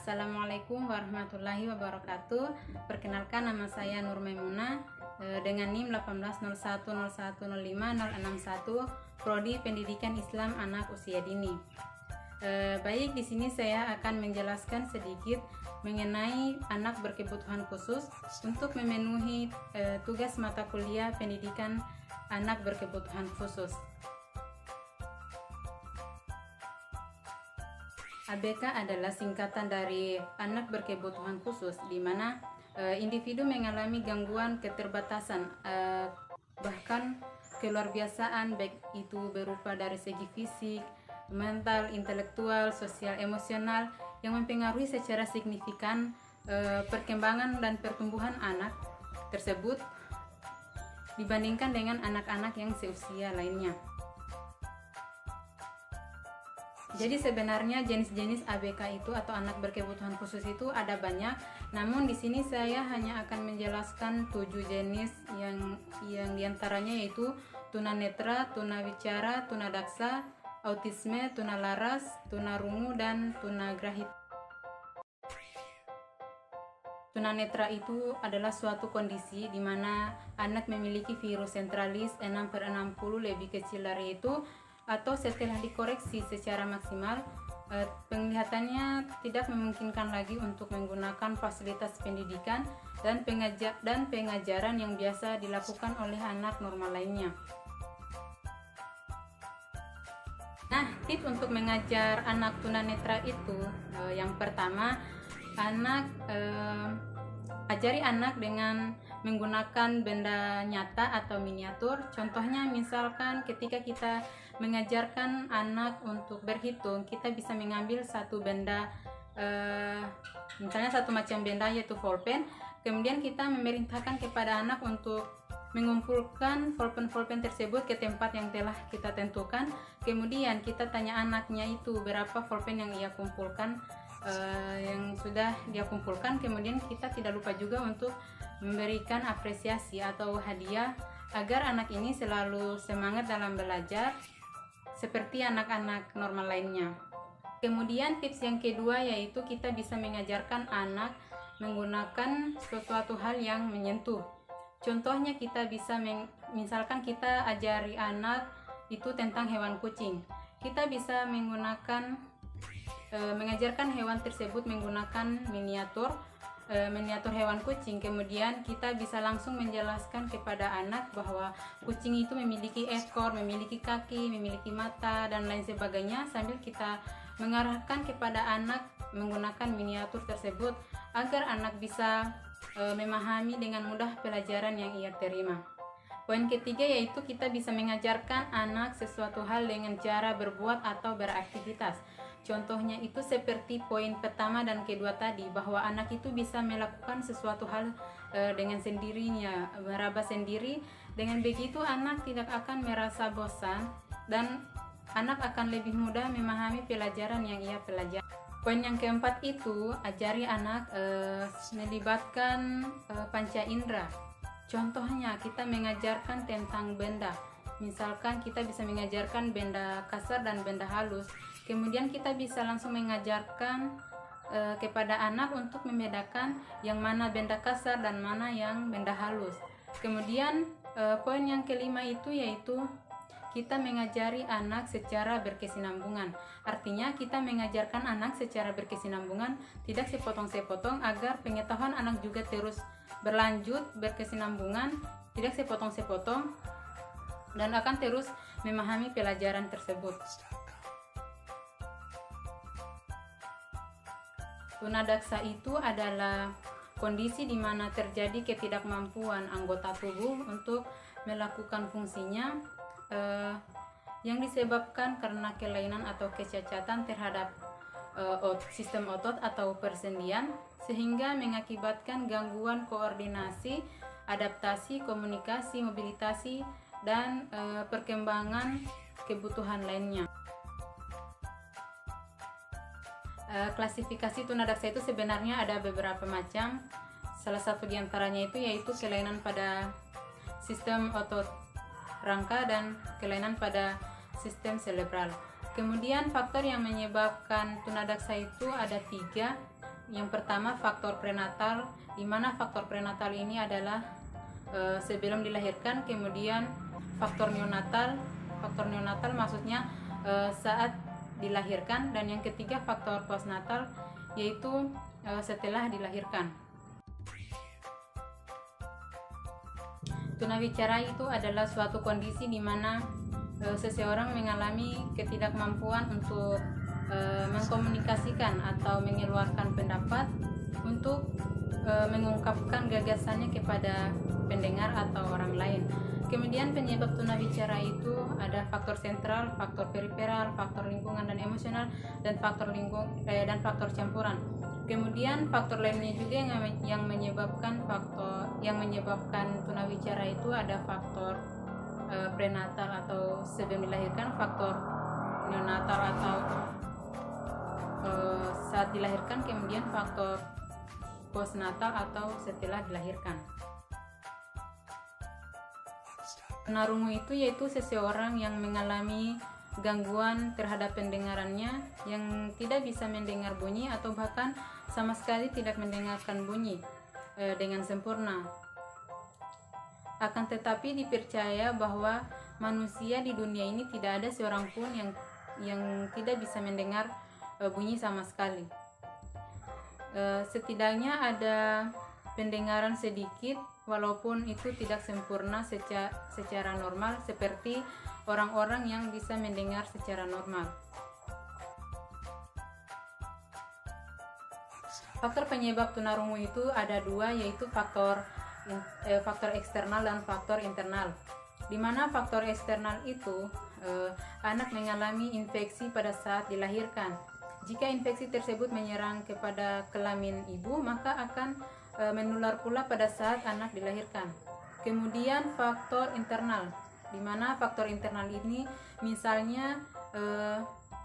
Assalamualaikum warahmatullahi wabarakatuh. Perkenalkan, nama saya Nur Maimunah dengan NIM 18010105061, Prodi Pendidikan Islam Anak Usia Dini. Baik, di sini saya akan menjelaskan sedikit mengenai anak berkebutuhan khusus untuk memenuhi tugas mata kuliah pendidikan anak berkebutuhan khusus. ABK adalah singkatan dari anak berkebutuhan khusus, di mana individu mengalami gangguan keterbatasan, bahkan keluarbiasaan, baik itu berupa dari segi fisik, mental, intelektual, sosial, emosional, yang mempengaruhi secara signifikan perkembangan dan pertumbuhan anak tersebut dibandingkan dengan anak-anak yang seusia lainnya. Jadi sebenarnya jenis-jenis ABK itu atau anak berkebutuhan khusus itu ada banyak. Namun di sini saya hanya akan menjelaskan 7 jenis yang diantaranya yaitu tunanetra, tunawicara, tunadaksa, autisme, tunalaras, tunarungu, dan tunagrahita. Tunanetra itu adalah suatu kondisi di mana anak memiliki virus sentralis 6/60 lebih kecil dari itu, atau setelah dikoreksi secara maksimal, penglihatannya tidak memungkinkan lagi untuk menggunakan fasilitas pendidikan dan pengajaran yang biasa dilakukan oleh anak normal lainnya. Nah, tips untuk mengajar anak tunanetra itu, yang pertama, ajari anak dengan menggunakan benda nyata atau miniatur. Contohnya misalkan ketika kita mengajarkan anak untuk berhitung, kita bisa mengambil satu benda, misalnya satu macam benda yaitu bolpen, kemudian kita memerintahkan kepada anak untuk mengumpulkan bolpen-bolpen tersebut ke tempat yang telah kita tentukan. Kemudian kita tanya anaknya itu berapa bolpen yang ia kumpulkan, yang sudah dia kumpulkan. Kemudian kita tidak lupa juga untuk memberikan apresiasi atau hadiah agar anak ini selalu semangat dalam belajar seperti anak-anak normal lainnya. Kemudian tips yang kedua yaitu kita bisa mengajarkan anak menggunakan sesuatu hal yang menyentuh. Contohnya kita bisa misalkan kita ajari anak itu tentang hewan kucing. Kita bisa mengajarkan hewan tersebut menggunakan miniatur hewan kucing. Kemudian kita bisa langsung menjelaskan kepada anak bahwa kucing itu memiliki ekor, memiliki kaki, memiliki mata, dan lain sebagainya, sambil kita mengarahkan kepada anak menggunakan miniatur tersebut agar anak bisa memahami dengan mudah pelajaran yang ia terima. Poin ketiga yaitu kita bisa mengajarkan anak sesuatu hal dengan cara berbuat atau beraktivitas. Contohnya itu seperti poin pertama dan kedua tadi, bahwa anak itu bisa melakukan sesuatu hal dengan sendirinya, meraba sendiri. Dengan begitu anak tidak akan merasa bosan dan anak akan lebih mudah memahami pelajaran yang ia pelajari. Poin yang keempat itu, ajari anak melibatkan panca indera. Contohnya kita mengajarkan tentang benda. Misalkan kita bisa mengajarkan benda kasar dan benda halus. Kemudian kita bisa langsung mengajarkan kepada anak untuk membedakan yang mana benda kasar dan mana yang benda halus. Kemudian poin yang kelima itu yaitu kita mengajari anak secara berkesinambungan. Artinya kita mengajarkan anak secara berkesinambungan, tidak sepotong-sepotong, agar pengetahuan anak juga terus berlanjut berkesinambungan, tidak sepotong-sepotong, dan akan terus memahami pelajaran tersebut. Tunadaksa itu adalah kondisi di mana terjadi ketidakmampuan anggota tubuh untuk melakukan fungsinya yang disebabkan karena kelainan atau kecacatan terhadap sistem otot atau persendian, sehingga mengakibatkan gangguan koordinasi, adaptasi, komunikasi, mobilisasi, dan perkembangan kebutuhan lainnya. Klasifikasi tunadaksa itu sebenarnya ada beberapa macam. Salah satu diantaranya itu yaitu kelainan pada sistem otot rangka dan kelainan pada sistem cerebral. Kemudian faktor yang menyebabkan tunadaksa itu ada 3. yang pertama faktor prenatal, di mana faktor prenatal ini adalah sebelum dilahirkan, kemudian faktor neonatal. Faktor neonatal maksudnya saat dilahirkan, dan yang ketiga faktor postnatal, yaitu setelah dilahirkan. Tunawicara itu adalah suatu kondisi di mana seseorang mengalami ketidakmampuan untuk mengkomunikasikan atau mengeluarkan pendapat untuk mengungkapkan gagasannya kepada pendengar atau orang lain. Kemudian penyebab tunawicara itu ada faktor sentral, faktor periferal, faktor lingkungan dan emosional, dan faktor campuran. Kemudian faktor lainnya juga yang menyebabkan tunawicara itu ada faktor prenatal atau sebelum dilahirkan, faktor neonatal atau saat dilahirkan, kemudian faktor postnatal atau setelah dilahirkan. Tunarungu itu yaitu seseorang yang mengalami gangguan terhadap pendengarannya, yang tidak bisa mendengar bunyi atau bahkan sama sekali tidak mendengarkan bunyi dengan sempurna. Akan tetapi dipercaya bahwa manusia di dunia ini tidak ada seorang pun yang tidak bisa mendengar bunyi sama sekali. Setidaknya ada pendengaran sedikit, walaupun itu tidak sempurna secara normal, seperti orang-orang yang bisa mendengar secara normal. Faktor penyebab tunarungu itu ada dua, yaitu faktor eksternal dan faktor internal. Di mana faktor eksternal itu anak mengalami infeksi pada saat dilahirkan. Jika infeksi tersebut menyerang kepada kelamin ibu, maka akan menular pula pada saat anak dilahirkan. Kemudian faktor internal, di mana faktor internal ini misalnya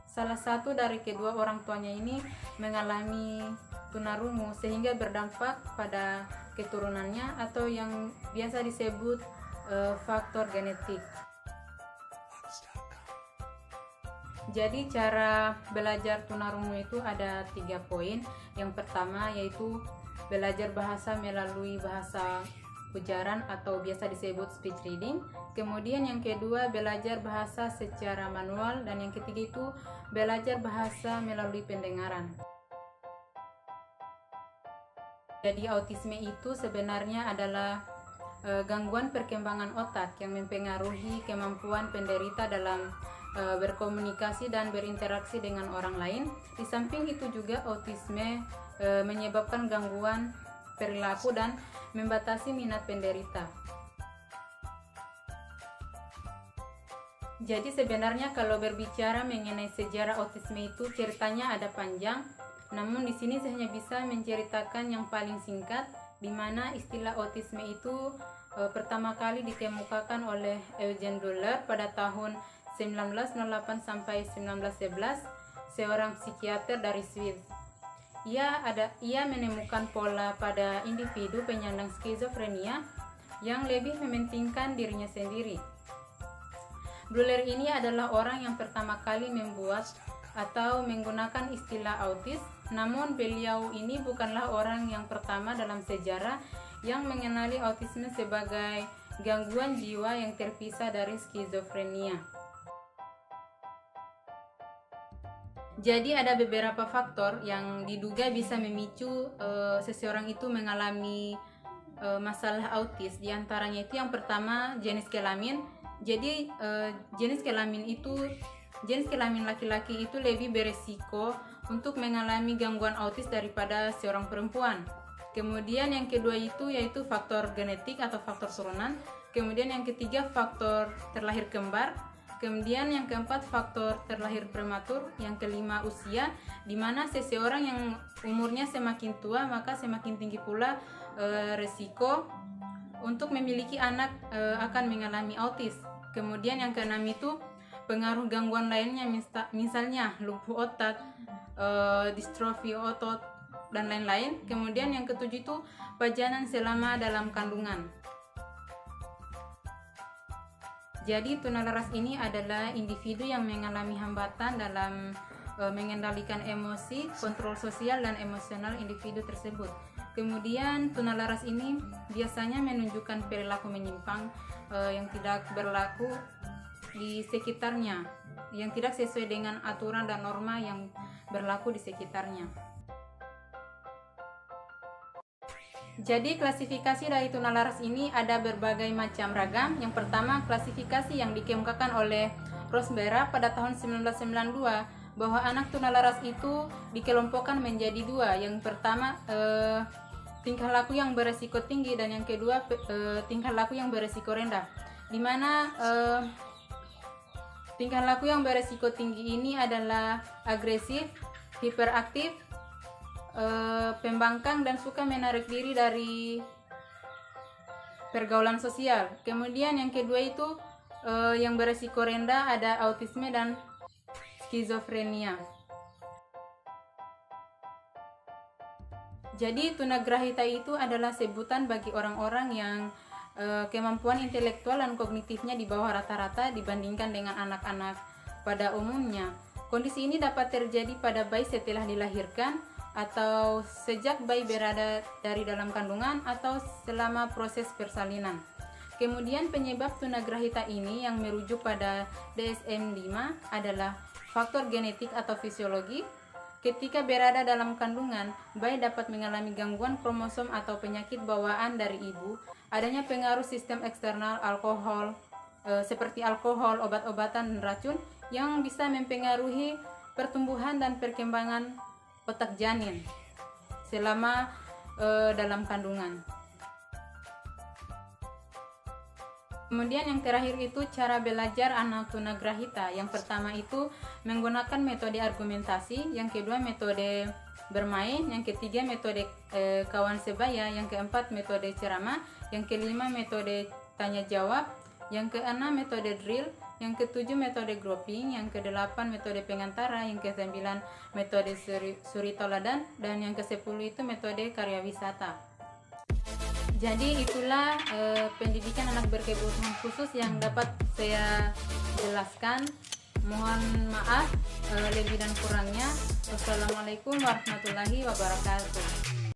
salah satu dari kedua orang tuanya ini mengalami tunarungu sehingga berdampak pada keturunannya, atau yang biasa disebut faktor genetik. Jadi cara belajar tunarungu itu ada 3 poin. Yang pertama yaitu belajar bahasa melalui bahasa ujaran atau biasa disebut speech reading. Kemudian yang kedua belajar bahasa secara manual, dan yang ketiga itu belajar bahasa melalui pendengaran. Jadi autisme itu sebenarnya adalah gangguan perkembangan otak yang mempengaruhi kemampuan penderita dalam berkomunikasi dan berinteraksi dengan orang lain. Di samping itu juga autisme menyebabkan gangguan perilaku dan membatasi minat penderita. Jadi sebenarnya kalau berbicara mengenai sejarah autisme itu ceritanya ada panjang. Namun di sini saya hanya bisa menceritakan yang paling singkat, di mana istilah autisme itu pertama kali dikemukakan oleh Eugen Bleuler pada tahun 1908 sampai 1911, seorang psikiater dari Swiss. Ia menemukan pola pada individu penyandang skizofrenia yang lebih mementingkan dirinya sendiri. Bleuler ini adalah orang yang pertama kali membuat atau menggunakan istilah autis. Namun beliau ini bukanlah orang yang pertama dalam sejarah yang mengenali autisme sebagai gangguan jiwa yang terpisah dari skizofrenia. Jadi ada beberapa faktor yang diduga bisa memicu seseorang itu mengalami masalah autis. Di antaranya itu yang pertama jenis kelamin. Jadi jenis kelamin laki-laki itu lebih beresiko untuk mengalami gangguan autis daripada seorang perempuan. Kemudian yang kedua itu yaitu faktor genetik atau faktor turunan. Kemudian yang ketiga faktor terlahir kembar. Kemudian yang keempat faktor terlahir prematur. Yang kelima usia, di mana seseorang yang umurnya semakin tua maka semakin tinggi pula resiko untuk memiliki anak akan mengalami autis. Kemudian yang keenam itu pengaruh gangguan lainnya, misalnya lumpuh otak, distrofi otot, dan lain-lain. Kemudian yang ketujuh itu pajanan selama dalam kandungan. Jadi tunalaras ini adalah individu yang mengalami hambatan dalam mengendalikan emosi, kontrol sosial dan emosional individu tersebut. Kemudian tunalaras ini biasanya menunjukkan perilaku menyimpang yang tidak berlaku di sekitarnya, yang tidak sesuai dengan aturan dan norma yang berlaku di sekitarnya. Jadi klasifikasi dari tunalaras ini ada berbagai macam ragam. Yang pertama, klasifikasi yang dikemukakan oleh Rosbera pada tahun 1992 bahwa anak tunalaras itu dikelompokkan menjadi dua. Yang pertama, tingkah laku yang beresiko tinggi, dan yang kedua, tingkah laku yang beresiko rendah. Di mana tingkah laku yang beresiko tinggi ini adalah agresif, hiperaktif, pembangkang, dan suka menarik diri dari pergaulan sosial. Kemudian yang kedua itu yang beresiko rendah ada autisme dan skizofrenia. Jadi tunagrahita itu adalah sebutan bagi orang-orang yang kemampuan intelektual dan kognitifnya di bawah rata-rata dibandingkan dengan anak-anak pada umumnya. Kondisi ini dapat terjadi pada bayi setelah dilahirkan, atau sejak bayi berada dari dalam kandungan, atau selama proses persalinan. Kemudian penyebab tunagrahita ini yang merujuk pada DSM-5 adalah faktor genetik atau fisiologi. Ketika berada dalam kandungan, bayi dapat mengalami gangguan kromosom atau penyakit bawaan dari ibu, adanya pengaruh sistem eksternal alkohol, seperti alkohol, obat-obatan, dan racun yang bisa mempengaruhi pertumbuhan dan perkembangan otak janin selama dalam kandungan. Kemudian yang terakhir itu cara belajar anak tunagrahita. Yang pertama itu menggunakan metode argumentasi, yang kedua metode bermain, yang ketiga metode kawan sebaya, yang keempat metode ceramah, yang kelima metode tanya jawab, yang keenam metode drill, yang ketujuh metode grouping, yang kedelapan metode pengantara, yang kesembilan metode suri toladan, dan yang kesepuluh itu metode karya wisata. Jadi itulah pendidikan anak berkebutuhan khusus yang dapat saya jelaskan. Mohon maaf lebih dan kurangnya. Wassalamualaikum warahmatullahi wabarakatuh.